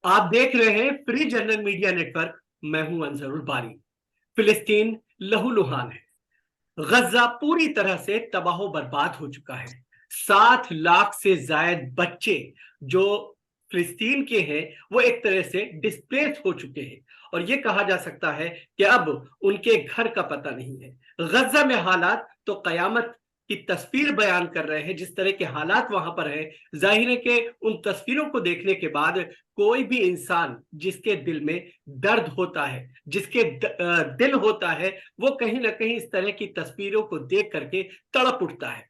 आप देख रहे हैं फ्री जनरल मीडिया नेटवर्क। मैं हूं अंजरुल बारी। फिलिस्तीन लहूलुहान है। गजा पूरी तरह से तबाह बर्बाद हो चुका है। 7 लाख से जायद बच्चे जो फिलिस्तीन के हैं वो एक तरह से डिस्प्लेस हो चुके हैं। और ये कहा जा सकता है कि अब उनके घर का पता नहीं है। गजा में हालात तो कयामत की तस्वीर बयान कर रहे हैं। जिस तरह के हालात वहां पर है, जाहिर है कि उन तस्वीरों को देखने के बाद कोई भी इंसान जिसके दिल में दर्द होता है, जिसके दिल होता है, वो कहीं ना कहीं इस तरह की तस्वीरों को देख करके तड़प उठता है।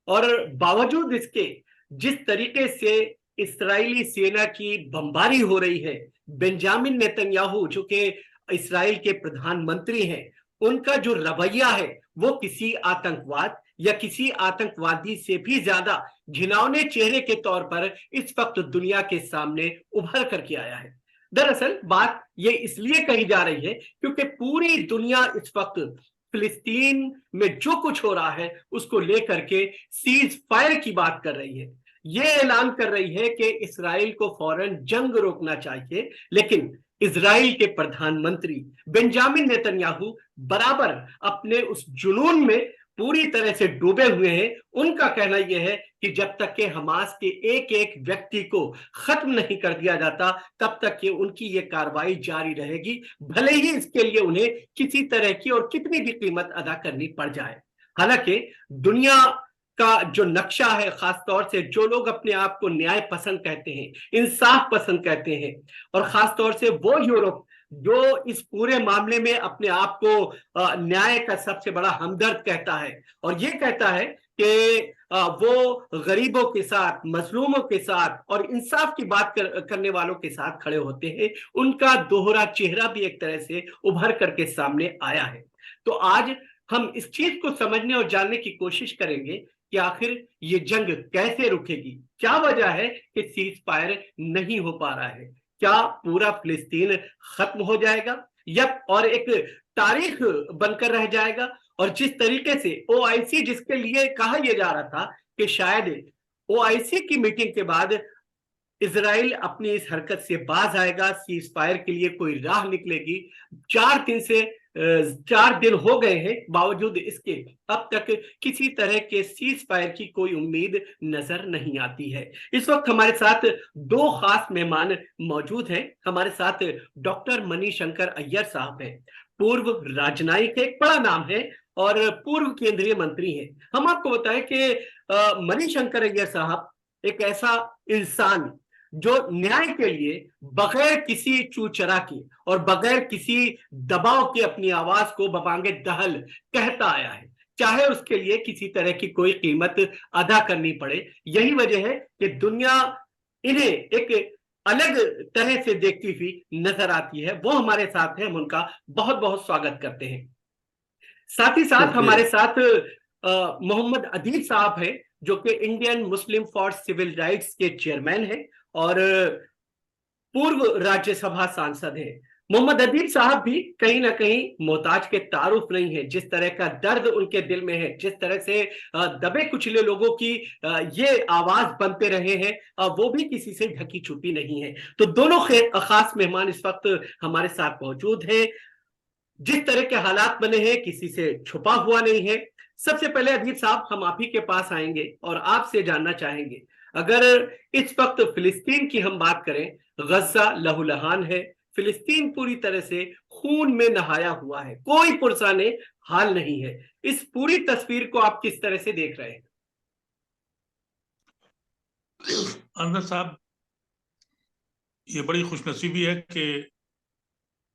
और बावजूद इसके जिस तरीके से इस्राएली सेना की बमबारी हो रही है, बेंजामिन नेतन्याहू जो कि इस्राएल के प्रधानमंत्री हैं, उनका जो रवैया है वो किसी आतंकवाद या किसी आतंकवादी से भी ज्यादा घिनौने चेहरे के तौर पर इस वक्त दुनिया के सामने उभर करके आया है। दरअसल बात ये इसलिए कही जा रही है क्योंकि पूरी दुनिया इस वक्त फिलिस्तीन में जो कुछ हो रहा है उसको लेकर के सीज फायर की बात कर रही है। ये ऐलान कर रही है कि इसराइल को फौरन जंग रोकना चाहिए। लेकिन इसराइल के प्रधानमंत्री बेंजामिन नेतन्याहू बराबर अपने उस जुनून में पूरी तरह से डूबे हुए हैं। उनका कहना यह है कि जब तक के हमास के एक एक व्यक्ति को खत्म नहीं कर दिया जाता, तब तक के उनकी ये कार्रवाई जारी रहेगी, भले ही इसके लिए उन्हें किसी तरह की और कितनी भी कीमत अदा करनी पड़ जाए। हालांकि दुनिया का जो नक्शा है, खासतौर से जो लोग अपने आप को न्याय पसंद कहते हैं, इंसाफ पसंद कहते हैं, और खासतौर से वो यूरोप जो इस पूरे मामले में अपने आप को न्याय का सबसे बड़ा हमदर्द कहता है, और ये कहता है कि वो गरीबों के साथ, मजलूमों के साथ और इंसाफ की बात करने वालों के साथ खड़े होते हैं, उनका दोहरा चेहरा भी एक तरह से उभर करके सामने आया है। तो आज हम इस चीज को समझने और जानने की कोशिश करेंगे कि आखिर ये जंग कैसे रुकेगी, क्या वजह है कि सीज फायर नहीं हो पा रहा है, क्या पूरा फिलिस्तीन खत्म हो जाएगा या और एक तारीख बनकर रह जाएगा। और जिस तरीके से ओआईसी, जिसके लिए कहा यह जा रहा था कि शायद ओआईसी की मीटिंग के बाद इजराइल अपनी इस हरकत से बाज आएगा, सीज फायर के लिए कोई राह निकलेगी, 4 दिन हो गए हैं, बावजूद इसके अब तक किसी तरह के सीज फायर की कोई उम्मीद नजर नहीं आती है। इस वक्त हमारे साथ 2 खास मेहमान मौजूद हैं। हमारे साथ डॉक्टर मणिशंकर अय्यर साहब हैं, पूर्व राजनयिक, एक बड़ा नाम है और पूर्व केंद्रीय मंत्री हैं। हम आपको बताएं कि मणिशंकर अय्यर साहब एक ऐसा इंसान जो न्याय के लिए बगैर किसी चूचरा के और बगैर किसी दबाव के अपनी आवाज को बबांगे दहल कहता आया है, चाहे उसके लिए किसी तरह की कोई कीमत अदा करनी पड़े। यही वजह है कि दुनिया इन्हें एक अलग तरह से देखती हुई नजर आती है। वो हमारे साथ हैं, हम उनका बहुत बहुत स्वागत करते हैं। साथ ही साथ शुक्रिया। हमारे साथ मोहम्मद अदीब साहब हैं, जो कि Indian Muslim for civil rights के चेयरमैन हैं और पूर्व राज्यसभा सांसद हैं। मोहम्मद अदीब साहब भी कहीं ना कहीं मोहताज के तारुफ नहीं है। जिस तरह का दर्द उनके दिल में है, जिस तरह से दबे कुचले लोगों की ये आवाज बनते रहे हैं, वो भी किसी से ढकी छुपी नहीं है। तो दोनों खास मेहमान इस वक्त हमारे साथ मौजूद हैं। जिस तरह के हालात बने हैं, किसी से छुपा हुआ नहीं है। सबसे पहले अदीब साहब, हम आप ही के पास आएंगे और आपसे जानना चाहेंगे, अगर इस वक्त फिलिस्तीन की हम बात करें, गजा लहूलुहान है, फिलिस्तीन पूरी तरह से खून में नहाया हुआ है, कोई पुरसाने हाल नहीं है, इस पूरी तस्वीर को आप किस तरह से देख रहे हैं? अंदर साहब, ये बड़ी खुशनसीबी है कि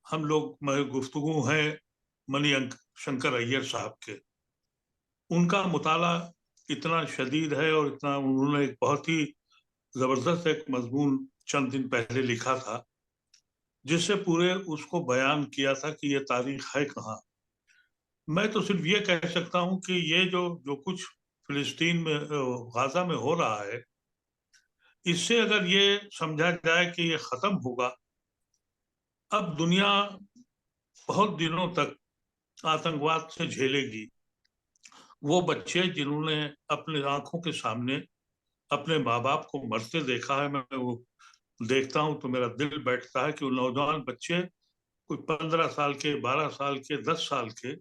हम लोग गुफ्तगू हैं मणिशंकर शंकर अय्यर साहब के। उनका मुताला इतना शदीद है और इतना उन्होंने एक बहुत ही जबरदस्त एक मजमून चंद दिन पहले लिखा था, जिससे पूरे उसको बयान किया था कि ये तारीख है कहाँ। मैं तो सिर्फ ये कह सकता हूँ कि ये जो जो कुछ फिलिस्तीन में गाजा में हो रहा है, इससे अगर ये समझा जाए कि ये खत्म होगा, अब दुनिया बहुत दिनों तक आतंकवाद से झेलेगी। वो बच्चे जिन्होंने अपने आंखों के सामने अपने माँ बाप को मरते देखा है, मैं वो देखता हूं तो मेरा दिल बैठता है कि वो नौजवान बच्चे, कोई 15 साल के, 12 साल के, 10 साल के,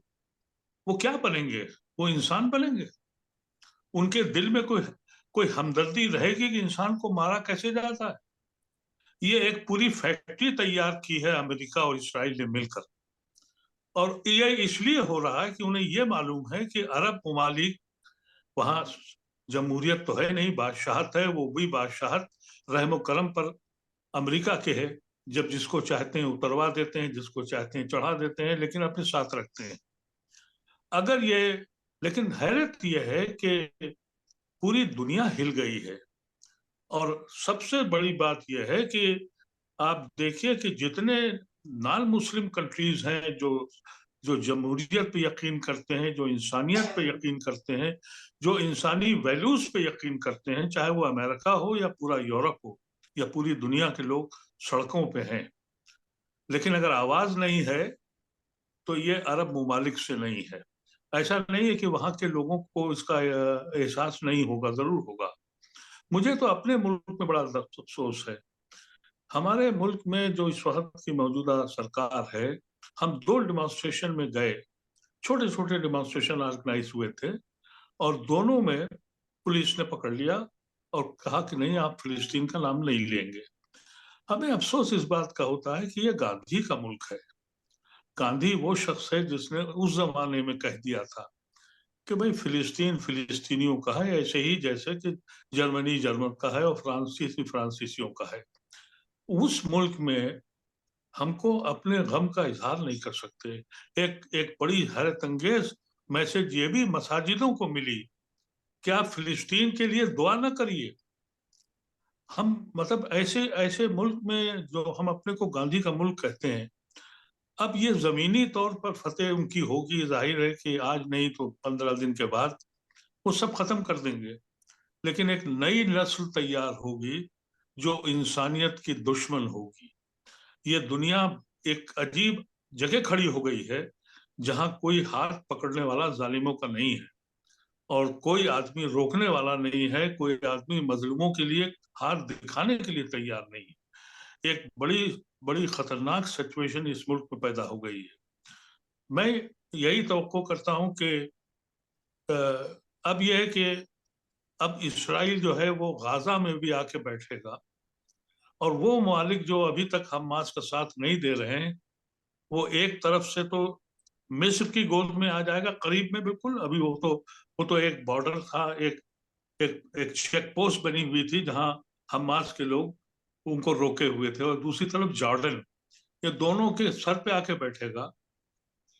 वो क्या बनेंगे? वो इंसान बनेंगे? उनके दिल में कोई कोई हमदर्दी रहेगी कि इंसान को मारा कैसे जाता है? ये एक पूरी फैक्ट्री तैयार की है अमेरिका और इसराइल ने मिलकर। और ये इसलिए हो रहा है कि उन्हें ये मालूम है कि अरब ममालिक, वहां जमहूरियत तो है नहीं, बादशाहत है, वो भी बादशाहत रहम करम पर अमेरिका के है। जब जिसको चाहते हैं उतरवा देते हैं, जिसको चाहते हैं चढ़ा देते हैं, लेकिन अपने साथ रखते हैं। अगर ये, लेकिन हैरत यह है कि पूरी दुनिया हिल गई है। और सबसे बड़ी बात यह है कि आप देखिए कि जितने नॉन मुस्लिम कंट्रीज हैं जो जो जमहूरियत पे यकीन करते हैं, जो इंसानियत पे यकीन करते हैं, जो इंसानी वैल्यूज पे यकीन करते हैं, चाहे वो अमेरिका हो या पूरा यूरोप हो या पूरी दुनिया के लोग सड़कों पे हैं। लेकिन अगर आवाज नहीं है तो ये अरब ममालिक से नहीं है। ऐसा नहीं है कि वहां के लोगों को इसका एहसास नहीं होगा, जरूर होगा। मुझे तो अपने मुल्क में बड़ा अफसोस है। हमारे मुल्क में जो इस वक्त की मौजूदा सरकार है, हम 2 डेमोन्स्ट्रेशन में गए, छोटे छोटे डेमोन्स्ट्रेशन ऑर्गेनाइज हुए थे, और दोनों में पुलिस ने पकड़ लिया और कहा कि नहीं, आप फिलिस्तीन का नाम नहीं लेंगे। हमें अफसोस इस बात का होता है कि ये गांधी का मुल्क है। गांधी वो शख्स है जिसने उस जमाने में कह दिया था कि भाई फिलिस्तीन फिलिस्तीनियों का है, ऐसे ही जैसे कि जर्मनी जर्मन का है और फ्रांसीसी फ्रांसीसियों का है। उस मुल्क में हमको अपने गम का इजहार नहीं कर सकते। एक एक बड़ी हैरत अंगेज मैसेज ये भी मसाजिदों को मिली कि आप फिलिस्तीन के लिए दुआ न करिए। हम मतलब ऐसे ऐसे मुल्क में जो हम अपने को गांधी का मुल्क कहते हैं, अब ये जमीनी तौर पर फतेह उनकी होगी, जाहिर है कि आज नहीं तो 15 दिन के बाद वो सब खत्म कर देंगे। लेकिन एक नई नस्ल तैयार होगी जो इंसानियत की दुश्मन होगी। ये दुनिया एक अजीब जगह खड़ी हो गई है जहां कोई हाथ पकड़ने वाला जालिमों का नहीं है और कोई आदमी रोकने वाला नहीं है, कोई आदमी मजलूमों के लिए हाथ दिखाने के लिए तैयार नहीं है। एक बड़ी बड़ी खतरनाक सिचुएशन इस मुल्क में पैदा हो गई है। मैं यही तवक्को करता हूं कि अब यह है कि अब इसराइल जो है वो गाजा में भी आके बैठेगा, और वो मालिक जो अभी तक हमास का साथ नहीं दे रहे हैं, वो एक तरफ से तो मिस्र की गोद में आ जाएगा करीब में, बिल्कुल। अभी वो तो एक बॉर्डर था, एक चेक पोस्ट बनी हुई थी जहां हमास के लोग उनको रोके हुए थे, और दूसरी तरफ जॉर्डन। ये दोनों के सर पे आके बैठेगा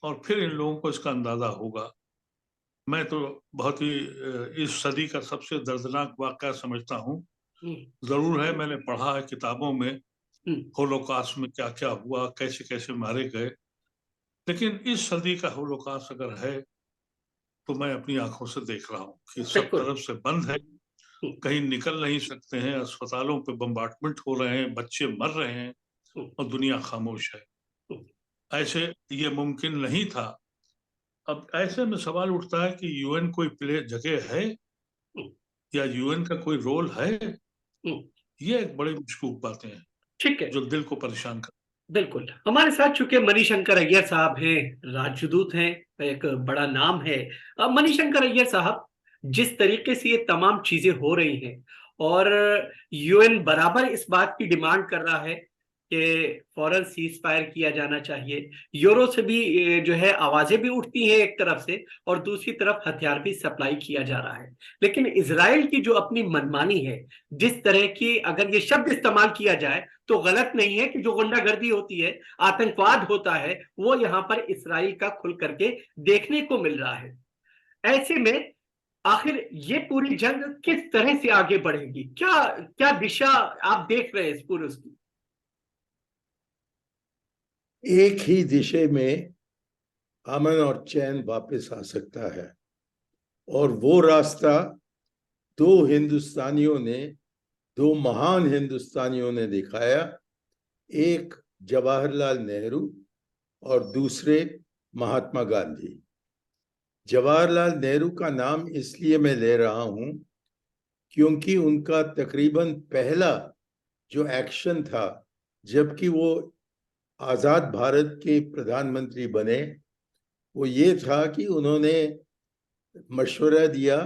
और फिर इन लोगों को इसका अंदाजा होगा। मैं तो बहुत ही इस सदी का सबसे दर्दनाक वाकया समझता हूँ। हम्म। जरूर है, मैंने पढ़ा है किताबों में हम्म। होलोकॉस्ट में क्या क्या हुआ, कैसे कैसे मारे गए। लेकिन इस सदी का होलोकॉस्ट अगर है तो मैं अपनी आंखों से देख रहा हूँ कि सब बिल्कुल। तरफ से बंद है, हम्म। कहीं निकल नहीं सकते हैं, अस्पतालों पे बम्बार्टमेंट हो रहे हैं, बच्चे मर रहे हैं, हम्म। और दुनिया खामोश है। हम्म। ऐसे ये मुमकिन नहीं था। अब ऐसे में सवाल उठता है कि यूएन कोई प्ले जगह है, हम्म। या यूएन का कोई रोल है? हम्म। ये एक बड़ी मुश्किल बातें हैं ठीक है। जो दिल को परेशान कर। बिल्कुल, हमारे साथ चूंकि मणिशंकर अय्यर साहब हैं, राजदूत हैं, एक बड़ा नाम है। अब मणिशंकर अय्यर साहब, जिस तरीके से ये तमाम चीजें हो रही हैं और यूएन बराबर इस बात की डिमांड कर रहा है कि फौरन सीज फायर किया जाना चाहिए, यूरो से भी जो है आवाजें भी उठती हैं एक तरफ से, और दूसरी तरफ हथियार भी सप्लाई किया जा रहा है। लेकिन इसराइल की जो अपनी मनमानी है, जिस तरह की अगर ये शब्द इस्तेमाल किया जाए तो गलत नहीं है कि जो गुंडागर्दी होती है, आतंकवाद होता है, वो यहां पर इसराइल का खुल करके देखने को मिल रहा है। ऐसे में आखिर ये पूरी जंग किस तरह से आगे बढ़ेगी, क्या क्या दिशा आप देख रहे हैं इस पूरे उसकी? एक ही दिशा में अमन और चैन वापस आ सकता है, और वो रास्ता दो हिंदुस्तानियों ने, दो महान हिंदुस्तानियों ने दिखाया। एक जवाहरलाल नेहरू और दूसरे महात्मा गांधी। जवाहरलाल नेहरू का नाम इसलिए मैं ले रहा हूं क्योंकि उनका तकरीबन पहला जो एक्शन था जबकि वो आजाद भारत के प्रधानमंत्री बने, वो ये था कि उन्होंने मशवरा दिया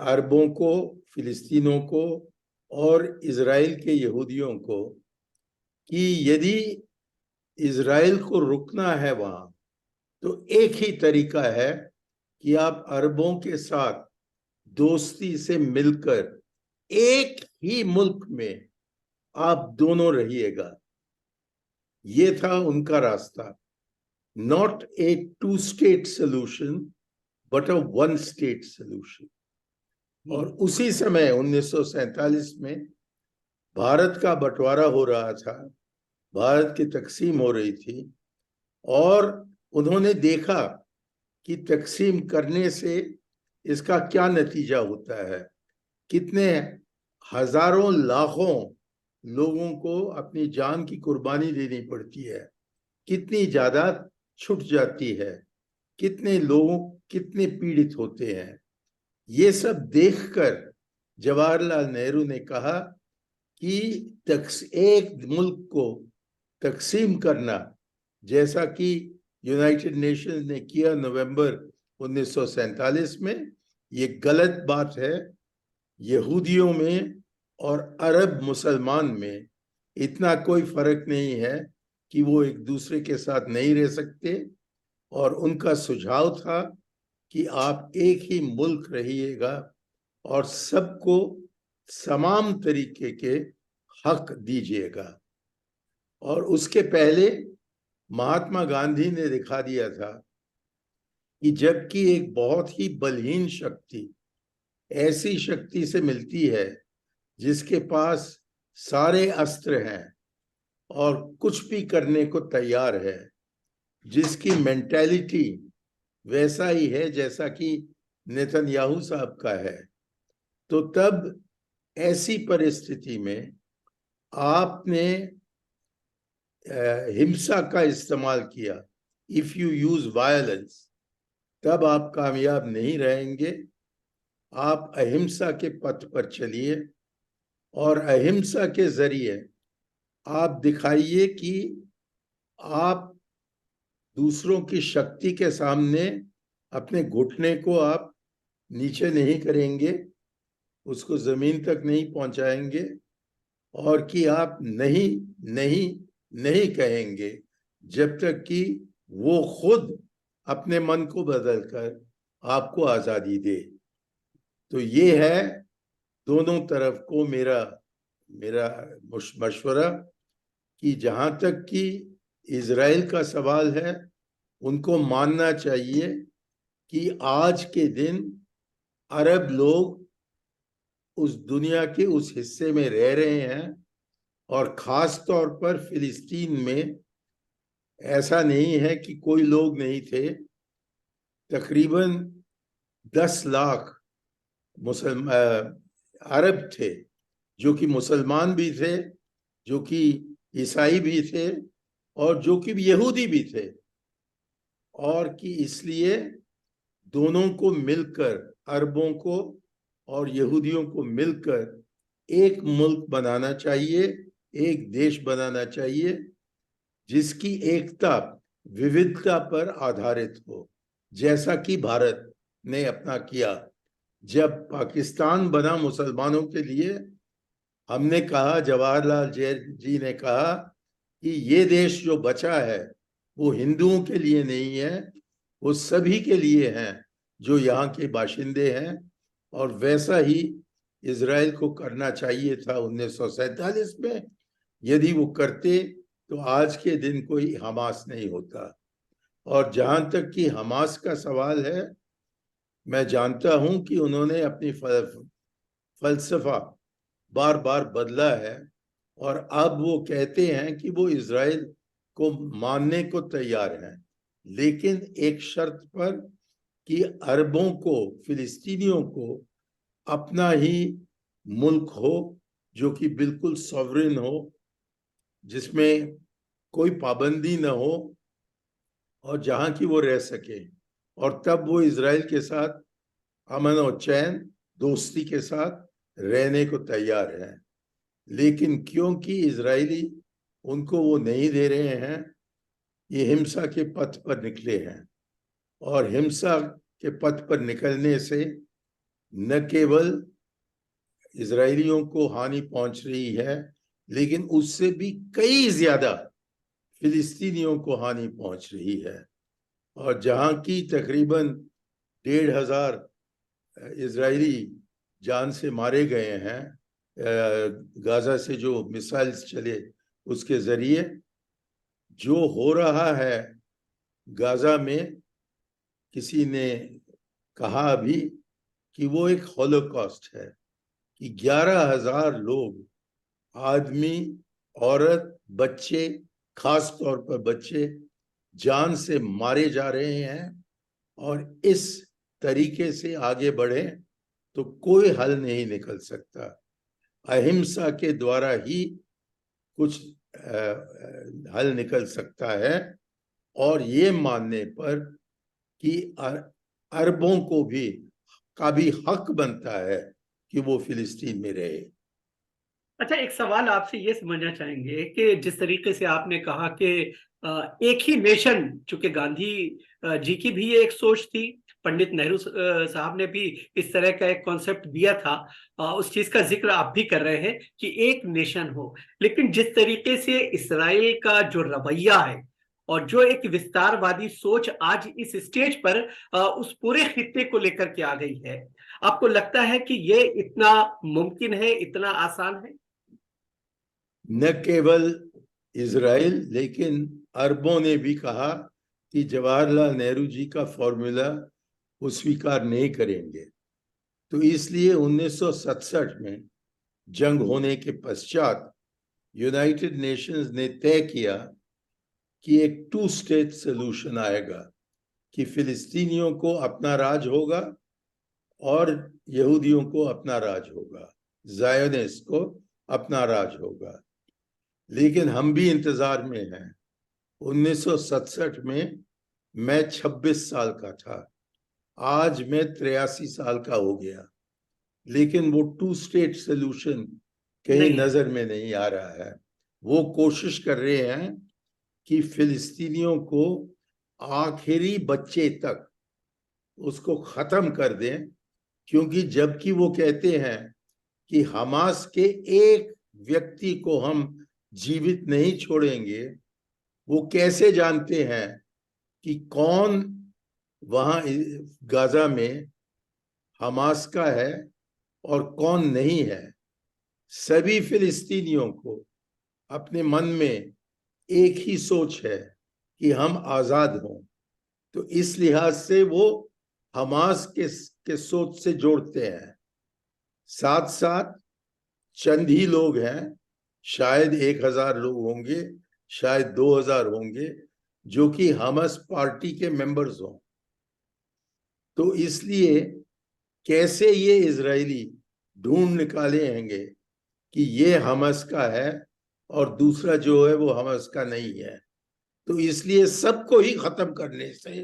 अरबों को, फिलिस्तीनों को और इजराइल के यहूदियों को कि यदि इजराइल को रुकना है वहां, तो एक ही तरीका है कि आप अरबों के साथ दोस्ती से मिलकर एक ही मुल्क में आप दोनों रहिएगा। ये था उनका रास्ता। Not a two state solution but a one state solution. और उसी समय 1947 में भारत का बंटवारा हो रहा था, भारत की तकसीम हो रही थी, और उन्होंने देखा कि तकसीम करने से इसका क्या नतीजा होता है, कितने हजारों लाखों लोगों को अपनी जान की कुर्बानी देनी पड़ती है, कितनी ज्यादा छूट जाती है, कितने लोग कितने पीड़ित होते हैं। ये सब देखकर जवाहरलाल नेहरू ने कहा कि एक मुल्क को तकसीम करना, जैसा कि यूनाइटेड नेशंस ने किया नवंबर 1947 में, ये गलत बात है। यहूदियों में और अरब मुसलमान में इतना कोई फर्क नहीं है कि वो एक दूसरे के साथ नहीं रह सकते। और उनका सुझाव था कि आप एक ही मुल्क रहिएगा और सबको समान तरीके के हक दीजिएगा। और उसके पहले महात्मा गांधी ने दिखा दिया था कि जबकि एक बहुत ही बलहीन शक्ति ऐसी शक्ति से मिलती है जिसके पास सारे अस्त्र हैं और कुछ भी करने को तैयार है, जिसकी मेंटालिटी वैसा ही है जैसा कि नेतन्याहू साहब का है, तो तब ऐसी परिस्थिति में आपने हिंसा का इस्तेमाल किया, इफ यू यूज वायलेंस, तब आप कामयाब नहीं रहेंगे। आप अहिंसा के पथ पर चलिए और अहिंसा के जरिए आप दिखाइए कि आप दूसरों की शक्ति के सामने अपने घुटने को आप नीचे नहीं करेंगे, उसको जमीन तक नहीं पहुंचाएंगे, और कि आप नहीं नहीं नहीं कहेंगे जब तक कि वो खुद अपने मन को बदलकर आपको आजादी दे। तो ये है दोनों तरफ को मेरा मशवरा कि जहां तक कि इजराइल का सवाल है, उनको मानना चाहिए कि आज के दिन अरब लोग उस दुनिया के उस हिस्से में रह रहे हैं, और खास तौर पर फिलिस्तीन में ऐसा नहीं है कि कोई लोग नहीं थे। तकरीबन 10 लाख मुसलमान अरब थे, जो कि मुसलमान भी थे, जो कि ईसाई भी थे, और जो कि यहूदी भी थे। और कि इसलिए दोनों को मिलकर, अरबों को और यहूदियों को मिलकर एक मुल्क बनाना चाहिए, एक देश बनाना चाहिए जिसकी एकता विविधता पर आधारित हो, जैसा कि भारत ने अपना किया। जब पाकिस्तान बना मुसलमानों के लिए, हमने कहा, जवाहरलाल जी ने कहा कि ये देश जो बचा है वो हिंदुओं के लिए नहीं है, वो सभी के लिए हैं जो यहाँ के बाशिंदे हैं। और वैसा ही इजराइल को करना चाहिए था 1947 में। यदि वो करते तो आज के दिन कोई हमास नहीं होता। और जहां तक कि हमास का सवाल है, मैं जानता हूं कि उन्होंने अपनी फलसफा बार बार बदला है, और अब वो कहते हैं कि वो इजराइल को मानने को तैयार हैं, लेकिन एक शर्त पर कि अरबों को, फिलिस्तीनियों को अपना ही मुल्क हो जो कि बिल्कुल सॉवरेन हो, जिसमें कोई पाबंदी न हो, और जहां की वो रह सके। और तब वो इजराइल के साथ अमन और चैन, दोस्ती के साथ रहने को तैयार है। लेकिन क्योंकि इजरायली उनको वो नहीं दे रहे हैं, ये हिंसा के पथ पर निकले हैं। और हिंसा के पथ पर निकलने से न केवल इजरायलियों को हानि पहुंच रही है, लेकिन उससे भी कई ज्यादा फिलिस्तीनियों को हानि पहुंच रही है। और जहां की तकरीबन 1,500 इजरायली जान से मारे गए हैं गाजा से जो मिसाइल्स चले उसके जरिए, जो हो रहा है गाजा में, किसी ने कहा अभी कि वो एक हॉलोकॉस्ट है, कि 11,000 लोग, आदमी, औरत, बच्चे, खास तौर पर बच्चे, जान से मारे जा रहे हैं। और इस तरीके से आगे बढ़े तो कोई हल नहीं निकल सकता। अहिंसा के द्वारा ही कुछ हल निकल सकता है, और ये मानने पर कि अरबों को भी हक बनता है कि वो फिलिस्तीन में रहे। अच्छा, एक सवाल आपसे ये समझना चाहेंगे कि जिस तरीके से आपने कहा कि एक ही नेशन, चूंकि गांधी जी की भी ये एक सोच थी, पंडित नेहरू साहब ने भी इस तरह का एक कॉन्सेप्ट दिया था, उस चीज का जिक्र आप भी कर रहे हैं कि एक नेशन हो। लेकिन जिस तरीके से इसराइल का जो रवैया है और जो एक विस्तारवादी सोच आज इस स्टेज पर उस पूरे खित्ते को लेकर के आ गई है, आपको लगता है कि ये इतना मुमकिन है, इतना आसान है? न केवल इजराइल, लेकिन अरबों ने भी कहा कि जवाहरलाल नेहरू जी का फॉर्मूला वो स्वीकार नहीं करेंगे। तो इसलिए 1967 में जंग होने के पश्चात यूनाइटेड नेशंस ने तय किया कि एक 2 स्टेट सोल्यूशन आएगा, कि फिलिस्तीनियों को अपना राज होगा और यहूदियों को अपना राज होगा, ज़ायोनिस्ट को अपना राज होगा। लेकिन हम भी इंतजार में हैं। 1967 में मैं 26 साल का था, आज मैं 83 साल का हो गया, लेकिन वो 2 स्टेट सोल्यूशन कहीं नजर में नहीं आ रहा है। वो कोशिश कर रहे हैं कि फिलिस्तीनियों को आखिरी बच्चे तक उसको खत्म कर दें, क्योंकि जबकि वो कहते हैं कि हमास के एक व्यक्ति को हम जीवित नहीं छोड़ेंगे, वो कैसे जानते हैं कि कौन वहां गाजा में हमास का है और कौन नहीं है। सभी फिलिस्तीनियों को अपने मन में एक ही सोच है कि हम आजाद हों। तो इस लिहाज से वो हमास के सोच से जोड़ते हैं। साथ साथ चंद ही लोग हैं, शायद 1,000 लोग होंगे, शायद 2,000 होंगे, जो कि हमास पार्टी के मेंबर्स हों। तो इसलिए कैसे ये इजरायली ढूंढ निकाले होंगे कि ये हमास का है और दूसरा जो है वो हमास का नहीं है। तो इसलिए सबको ही खत्म करने से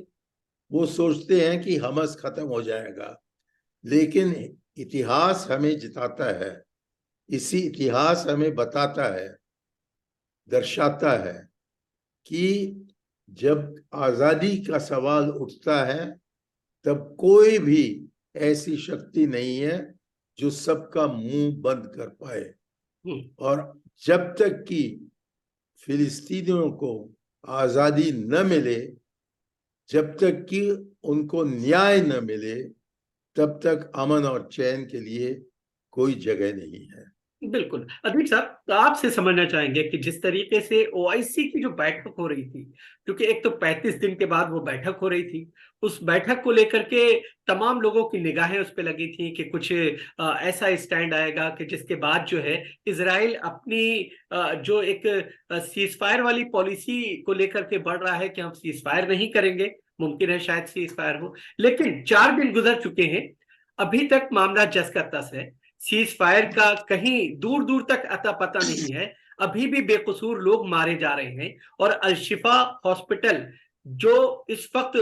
वो सोचते हैं कि हमास खत्म हो जाएगा। लेकिन इतिहास हमें जिताता है, इसी इतिहास हमें बताता है, दर्शाता है कि जब आजादी का सवाल उठता है तब कोई भी ऐसी शक्ति नहीं है जो सबका मुंह बंद कर पाए। और जब तक कि फिलिस्तीनियों को आजादी न मिले, जब तक कि उनको न्याय न मिले, तब तक अमन और चैन के लिए कोई जगह नहीं है। बिल्कुल। अदीप साहब, आपसे समझना चाहेंगे कि जिस तरीके से ओआईसी की जो बैठक हो रही थी, क्योंकि एक तो 35 दिन के बाद वो बैठक हो रही थी, उस बैठक को लेकर के तमाम लोगों की निगाहें उस पर लगी थी कि कुछ ऐसा स्टैंड आएगा कि जिसके बाद जो है इजराइल अपनी जो एक सीज फायर वाली पॉलिसी को लेकर के बढ़ रहा है कि हम सीज फायर नहीं करेंगे, मुमकिन है शायद सीज फायर हो। लेकिन 4 दिन गुजर चुके हैं, अभी तक मामला जस का तस है, सीज फायर का कहीं दूर दूर तक अता पता नहीं है, अभी भी बेकसूर लोग मारे जा रहे हैं। और अल-शिफा हॉस्पिटल जो इस वक्त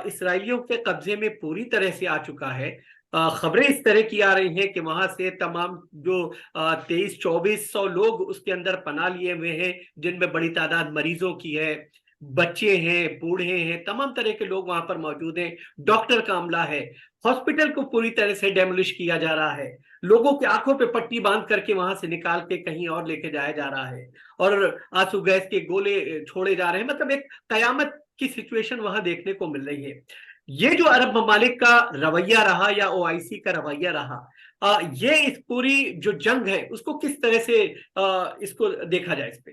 इसराइलियों के कब्जे में पूरी तरह से आ चुका है, खबरें इस तरह की आ रही हैं कि वहां से तमाम जो 2300-2400 लोग उसके अंदर पनाह लिए हुए हैं, जिनमें बड़ी तादाद मरीजों की है, बच्चे हैं, बूढ़े हैं, तमाम तरह के लोग वहां पर मौजूद हैं। डॉक्टर का अमला है। हॉस्पिटल को पूरी तरह से डेमोलिश किया जा रहा है। लोगों की आंखों पे पट्टी बांध करके वहां से निकाल के कहीं और लेके जाया जा रहा है, और आंसू गैस के गोले छोड़े जा रहे हैं। मतलब एक कयामत की सिचुएशन वहां देखने को मिल रही है। ये जो अरब ममालिक का रवैया रहा या ओआईसी का रवैया रहा, ये इस पूरी जो जंग है उसको किस तरह से इसको देखा जाए इस पे?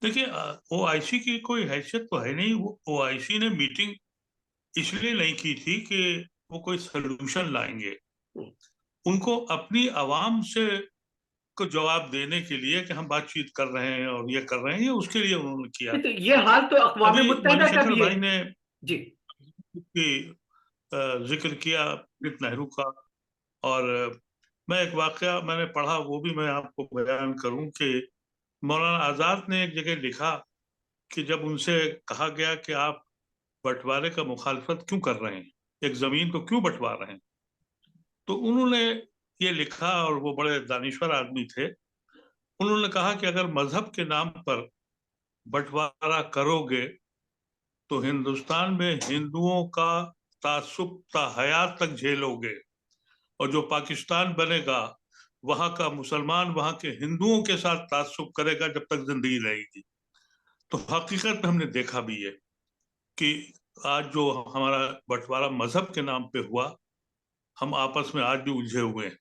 देखिए, ओआईसी की कोई हैसियत तो है नहीं। वो ओआईसी ने मीटिंग इसलिए नहीं की थी कि वो कोई सोल्यूशन लाएंगे। उनको अपनी आवाम से को जवाब देने के लिए कि हम बातचीत कर रहे हैं और ये कर रहे हैं, ये उसके लिए उन्होंने किया। तो ये हाल तो अक़वाम अभी मुत्तहिदा का मणिशंकर भी है। भाई ने जी। जिक्र किया पंडित नेहरू का, और मैं एक वाकया मैंने पढ़ा, वो भी मैं आपको बयान करूं कि मौलाना आजाद ने एक जगह लिखा कि जब उनसे कहा गया कि आप बंटवारे का मुखालफत क्यों कर रहे हैं, एक जमीन को क्यों बंटवा रहे हैं, तो उन्होंने ये लिखा, और वो बड़े दानिश्वर आदमी थे। उन्होंने कहा कि अगर मजहब के नाम पर बंटवारा करोगे तो हिंदुस्तान में हिंदुओं का तासुब ता हयात तक झेलोगे, और जो पाकिस्तान बनेगा वहां का मुसलमान वहां के हिंदुओं के साथ तासुब करेगा जब तक जिंदगी रहेगी। तो हकीकत में हमने देखा भी है कि आज जो हमारा बंटवारा मजहब के नाम पे हुआ, हम आपस में आज भी उलझे हुए हैं।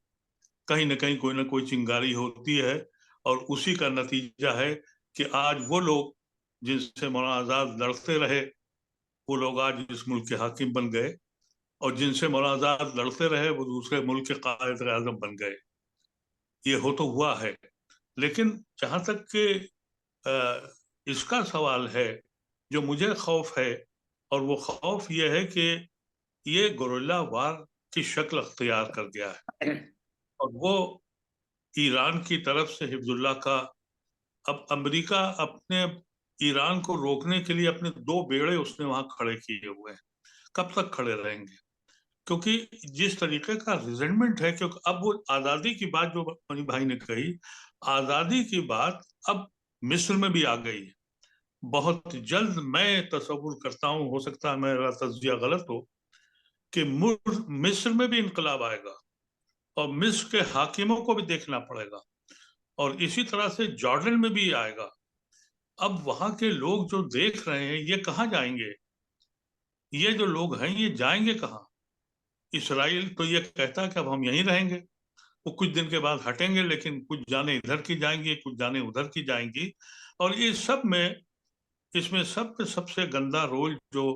कहीं ना कोई चिंगारी होती है, और उसी का नतीजा है कि आज वो लोग जिनसे मौलाना आजाद लड़ते रहे, वो लोग आज इस मुल्क के हाकिम बन गए, और जिनसे मौलाना आजाद लड़ते रहे वो दूसरे मुल्क के कायद आजम बन गए। ये हो तो हुआ है, लेकिन जहां तक कि इसका सवाल है, जो मुझे खौफ है, और वो खौफ ये है कि ये गुरिल्ला वार की शक्ल अख्तियार कर गया है, और वो ईरान की तरफ से हिफ्जुल्लाह का, अब अमेरिका अपने ईरान को रोकने के लिए अपने दो बेड़े उसने वहां खड़े किए हुए हैं। कब तक खड़े रहेंगे? क्योंकि जिस तरीके का रिजेंटमेंट है, क्योंकि अब वो आजादी की बात जो मनी भाई ने कही, आजादी की बात अब मिस्र में भी आ गई है। बहुत जल्द मैं तसव्वुर करता हूँ, हो सकता है मेरा तज्जिया गलत हो, कि मिस्र में भी इनकलाब आएगा, और मिस्र के हाकिमों को भी देखना पड़ेगा, और इसी तरह से जॉर्डन में भी आएगा। अब वहां के लोग जो देख रहे हैं, ये कहाँ जाएंगे? ये जो लोग हैं ये जाएंगे कहाँ? इसराइल तो ये कहता है कि अब हम यहीं रहेंगे। वो कुछ दिन के बाद हटेंगे, लेकिन कुछ जाने इधर की जाएंगी, कुछ जाने उधर की जाएंगी। और ये सब में, इसमें सबसे गंदा रोल जो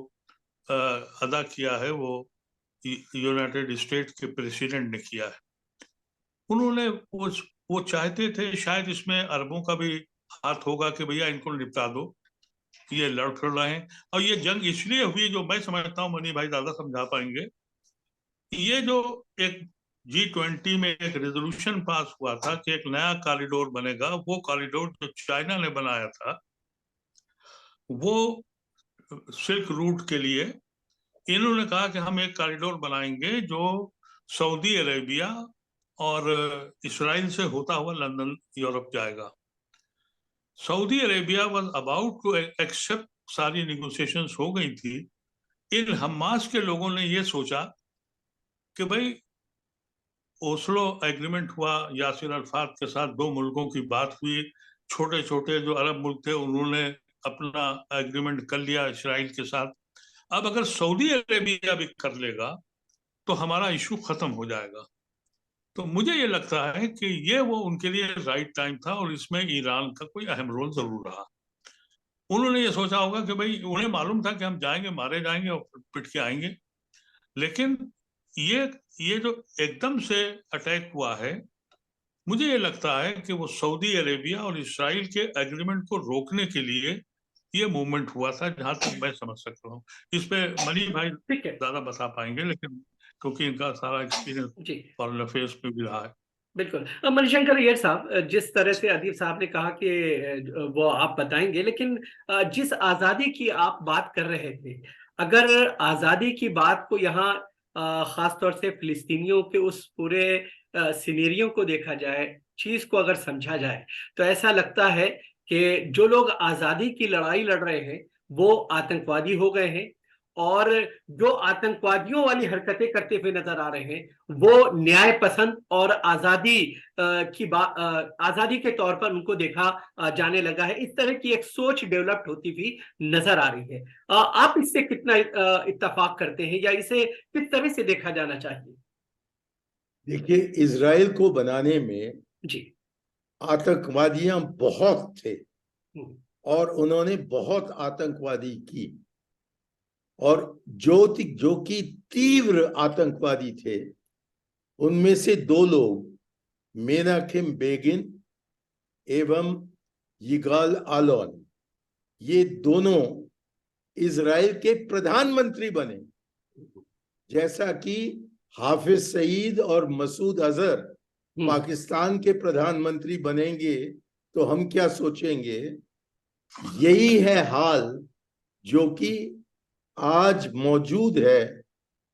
अदा किया है, वो यूनाइटेड स्टेट के प्रेसिडेंट ने किया है। उन्होंने वो चाहते थे, शायद इसमें अरबों का भी हाथ होगा कि भैया इनको निपटा दो, ये लड़ रहे हैं। और ये जंग इसलिए हुई, जो मैं समझता हूँ, मनी भाई ज्यादा समझा पाएंगे, ये जो एक G20 में एक रेजोल्यूशन पास हुआ था कि एक नया कॉरिडोर बनेगा, वो कॉरिडोर जो चाइना ने बनाया था, वो सिल्क रूट के लिए इन्होंने कहा कि हम एक कॉरिडोर बनाएंगे जो सऊदी अरेबिया और इसराइल से होता हुआ लंदन यूरोप जाएगा। Saudi Arabia was about to accept, सारी निगोशिएशंस हो गई थी। इन हमास के लोगों ने ये सोचा कि भाई ओस्लो एग्रीमेंट हुआ, यासिर अरफात के साथ दो मुल्कों की बात हुई, छोटे छोटे जो अरब मुल्क थे उन्होंने अपना एग्रीमेंट कर लिया इसराइल के साथ। अब अगर सऊदी अरेबिया भी कर लेगा तो हमारा इशू खत्म हो जाएगा। तो मुझे ये लगता है कि ये वो उनके लिए राइट टाइम था, और इसमें ईरान का कोई अहम रोल जरूर रहा। उन्होंने ये सोचा होगा कि भाई, उन्हें मालूम था कि हम जाएंगे, मारे जाएंगे और पिट के आएंगे, लेकिन ये ये जो एकदम से अटैक हुआ है, मुझे ये लगता है कि वो सऊदी अरेबिया और इसराइल के एग्रीमेंट को रोकने के लिए ये मूवमेंट हुआ था, जहां तक मैं समझ सकता हूँ। इस पे मनी भाई ठीक है। ज्यादा बता पाएंगे, लेकिन क्योंकि इनका सारा एक्सपीरियंस जी फॉरेन अफेयर्स पे भी रहा है। बिल्कुल। मणिशंकर अय्यर साहब, जिस तरह से अदीब साहब ने कहा कि वो आप बताएंगे, लेकिन जिस आजादी की आप बात कर रहे थे, अगर आजादी की बात को यहाँ खास तौर से फिलिस्तीनियों के उस पूरे सिनेरियो को देखा जाए, चीज को अगर समझा जाए, तो ऐसा लगता है कि जो लोग आजादी की लड़ाई लड़ रहे हैं वो आतंकवादी हो गए हैं, और जो आतंकवादियों वाली हरकतें करते हुए नजर आ रहे हैं वो न्याय पसंद और आजादी आजादी के तौर पर उनको देखा जाने लगा है। इस तरह की एक सोच डेवलप्ड होती हुई नजर आ रही है। आप इससे कितना इत्तेफाक करते हैं, या इसे किस तरह से देखा जाना चाहिए? देखिए, इजराइल को बनाने में जी। आतंकवादियां बहुत थे हम्म। और उन्होंने बहुत आतंकवादी की, और जो कि तीव्र आतंकवादी थे उनमें से दो लोग, मेनाकिम बेगिन एवं यिगाल आलोन, ये दोनों इजराइल के प्रधानमंत्री बने। जैसा कि हाफिज सईद और मसूद अजहर पाकिस्तान के प्रधानमंत्री बनेंगे तो हम क्या सोचेंगे, यही है हाल जो कि आज मौजूद है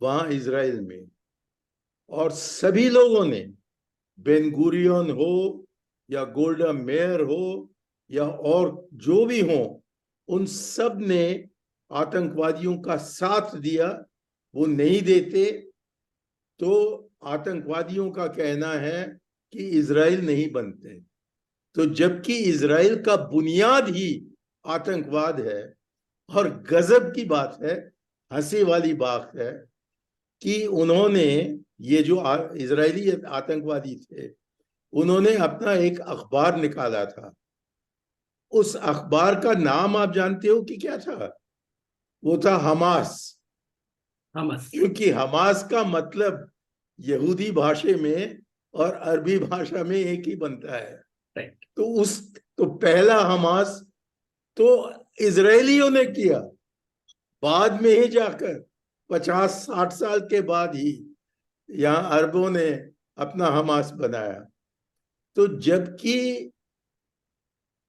वहां इजराइल में। और सभी लोगों ने, बेन गुरियन हो या गोल्डा मेयर हो या और जो भी हो, उन सब ने आतंकवादियों का साथ दिया। वो नहीं देते तो आतंकवादियों का कहना है कि इजराइल नहीं बनते। तो जबकि इजराइल का बुनियाद ही आतंकवाद है, और गजब की बात है, हंसी वाली बात है कि उन्होंने, ये जो इजरायली आतंकवादी थे, उन्होंने अपना एक अखबार निकाला था। उस अखबार का नाम आप जानते हो कि क्या था? वो था हमास। हमस। क्योंकि हमास का मतलब यहूदी भाषा में और अरबी भाषा में एक ही बनता है। राइट। तो पहला हमास तो इजरायलियों ने किया, बाद में ही जाकर 50-60 साल के बाद ही यहाँ अरबों ने अपना हमास बनाया। तो जबकि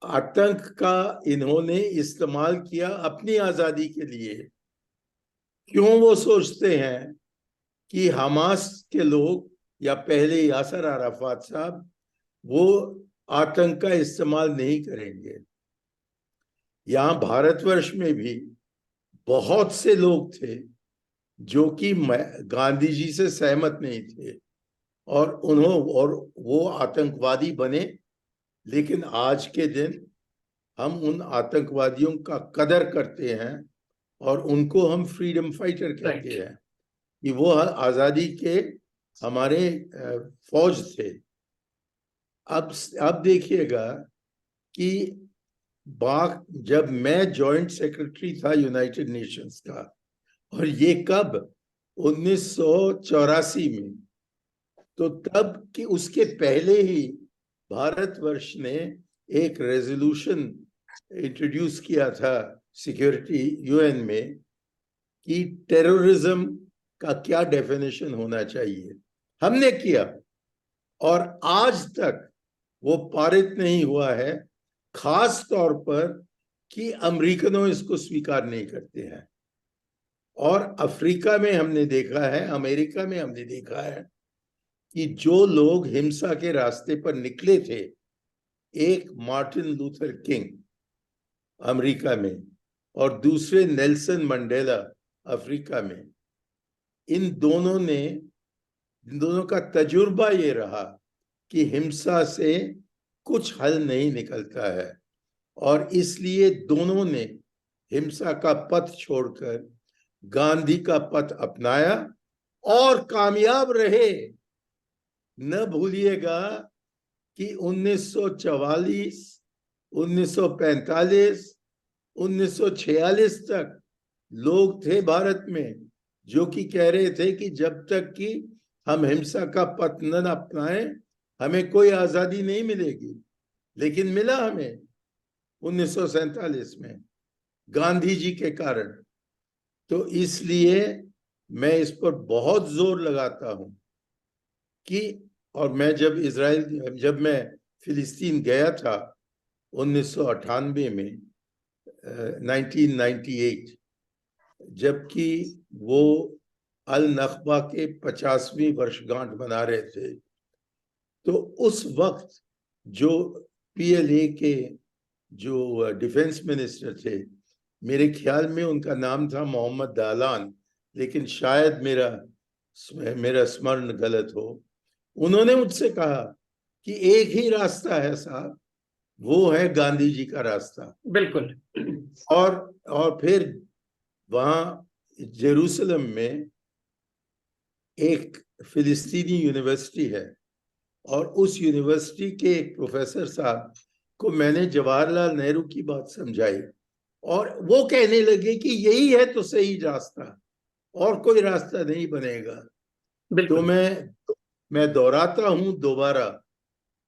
आतंक का इन्होंने इस्तेमाल किया अपनी आजादी के लिए, क्यों वो सोचते हैं कि हमास के लोग या पहले यासर अराफात साहब वो आतंक का इस्तेमाल नहीं करेंगे? यहाँ भारतवर्ष में भी बहुत से लोग थे जो कि गांधी जी से सहमत नहीं थे, और वो आतंकवादी बने। लेकिन आज के दिन हम उन आतंकवादियों का कदर करते हैं और उनको हम फ्रीडम फाइटर कहते हैं कि वो आजादी के हमारे फौज थे। अब देखिएगा कि जब मैं जॉइंट सेक्रेटरी था यूनाइटेड नेशंस का, और ये कब, 1984 में, तो तब कि उसके पहले ही भारतवर्ष ने एक रेजोल्यूशन इंट्रोड्यूस किया था सिक्योरिटी यूएन में कि टेररिज्म का क्या डेफिनेशन होना चाहिए। हमने किया, और आज तक वो पारित नहीं हुआ है, खास तौर पर कि अमेरिकनों इसको स्वीकार नहीं करते हैं। और अफ्रीका में हमने देखा है, अमेरिका में हमने देखा है कि जो लोग हिंसा के रास्ते पर निकले थे, एक मार्टिन लूथर किंग अमेरिका में और दूसरे नेल्सन मंडेला अफ्रीका में, इन दोनों का तजुर्बा ये रहा कि हिंसा से कुछ हल नहीं निकलता है, और इसलिए दोनों ने हिंसा का पथ छोड़कर गांधी का पथ अपनाया और कामयाब रहे। न भूलिएगा कि 1944, 1945, 1946 तक लोग थे भारत में जो कि कह रहे थे कि जब तक कि हम हिंसा का पथ न अपनाएं हमें कोई आजादी नहीं मिलेगी। लेकिन मिला हमें 1947 में गांधी जी के कारण। तो इसलिए मैं इस पर बहुत जोर लगाता हूं कि, और मैं जब मैं फिलिस्तीन गया था 1998 में, 1998, जबकि वो अल नख्बा के 50वीं वर्षगांठ मना रहे थे। तो उस वक्त जो PLA के जो डिफेंस मिनिस्टर थे, मेरे ख्याल में उनका नाम था मोहम्मद दालान, लेकिन शायद मेरा स्मरण गलत हो। उन्होंने मुझसे कहा कि एक ही रास्ता है साहब, वो है गांधी जी का रास्ता। बिल्कुल। और फिर वहां जेरूसलम में एक फिलिस्तीनी यूनिवर्सिटी है, और उस यूनिवर्सिटी के एक प्रोफेसर साहब को मैंने जवाहरलाल नेहरू की बात समझाई, और वो कहने लगे कि यही है तो सही रास्ता, और कोई रास्ता नहीं बनेगा। तो मैं दोहराता हूं दोबारा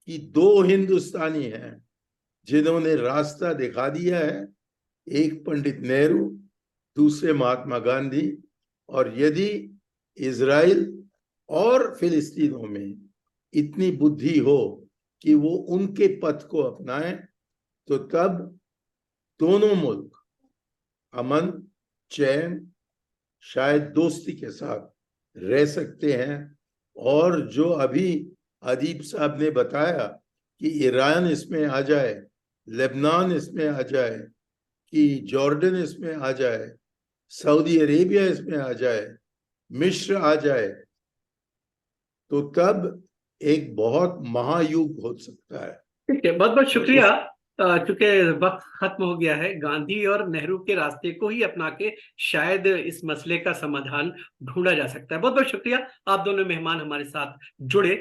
कि 2 हिंदुस्तानी हैं जिन्होंने रास्ता दिखा दिया है, एक पंडित नेहरू, दूसरे महात्मा गांधी। और यदि इजराइल और फिलिस्तीनों में इतनी बुद्धि हो कि वो उनके पथ को अपनाएं, तो तब दोनों मुल्क अमन, चैन, शायद दोस्ती के साथ रह सकते हैं। और जो अभी अदीब साहब ने बताया कि ईरान इसमें आ जाए, लेबनान इसमें आ जाए, कि जॉर्डन इसमें आ जाए, सऊदी अरेबिया इसमें आ जाए, मिस्र आ जाए, तो तब एक बहुत महायुग हो सकता है। ठीक है, बहुत बहुत शुक्रिया। चूंकि वक्त खत्म हो गया है, गांधी और नेहरू के रास्ते को ही अपना के शायद इस मसले का समाधान ढूंढा जा सकता है। बहुत बहुत शुक्रिया, आप दोनों मेहमान हमारे साथ जुड़े।